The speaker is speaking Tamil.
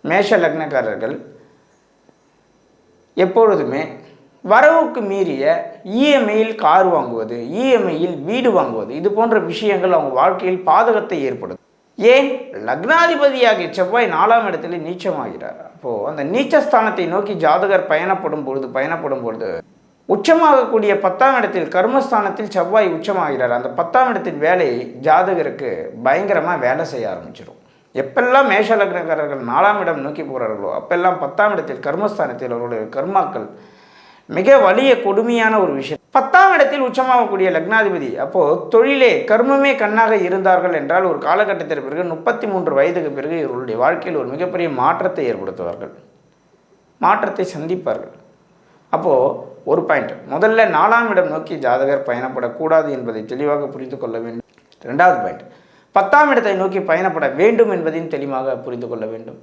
மேஷ லக்னக்காரர்கள் எப்பொழுதுமே வரவுக்கு மீறிய இஎம்ஐயில் கார் வாங்குவது, இஎம்ஐயில் வீடு வாங்குவது, இது போன்ற விஷயங்கள் அவங்க வாழ்க்கையில் பாதகத்தை ஏற்படுத்தும். ஏன்? லக்னாதிபதியாகிய செவ்வாய் 4ஆம் இடத்துல நீச்சமாகிறார். அப்போது அந்த நீச்சஸ்தானத்தை நோக்கி ஜாதகர் பயணப்படும் பொழுது உச்சமாகக்கூடிய 10ஆம் இடத்தில் கர்மஸ்தானத்தில் செவ்வாய் உச்சமாகிறார். அந்த 10ஆம் இடத்தின் வேலை ஜாதகருக்கு பயங்கரமாக வேலை செய்ய ஆரம்பிச்சிடும். எப்பெல்லாம் மேஷ லக்னக்காரர்கள் 4ஆம் இடம் நோக்கி போகிறார்களோ அப்பெல்லாம் 10ஆம் இடத்தில் கர்மஸ்தானத்தில் அவருடைய கர்மாக்கள் மிக வலிய கொடுமையான ஒரு விஷயம். 10ஆம் இடத்தில் உச்சமாகக்கூடிய லக்னாதிபதி அப்போது தொழிலே கர்மமே கண்ணாக இருந்தார்கள் என்றால் ஒரு காலகட்டத்திற்கு பிறகு 33 வயதுக்கு பிறகு இவர்களுடைய வாழ்க்கையில் ஒரு மிகப்பெரிய மாற்றத்தை ஏற்படுத்துவார்கள், மாற்றத்தை சந்திப்பார்கள். அப்போது ஒரு பாயிண்ட், முதல்ல 4ஆம் இடம் நோக்கி ஜாதகர் பயணப்படக்கூடாது என்பதை தெளிவாக புரிந்து கொள்ள வேண்டும். 2வது பாயிண்ட், 10ஆம் இடத்தை நோக்கி பயணப்பட வேண்டும் என்பதையும் தெளிவாக புரிந்து கொள்ள வேண்டும்.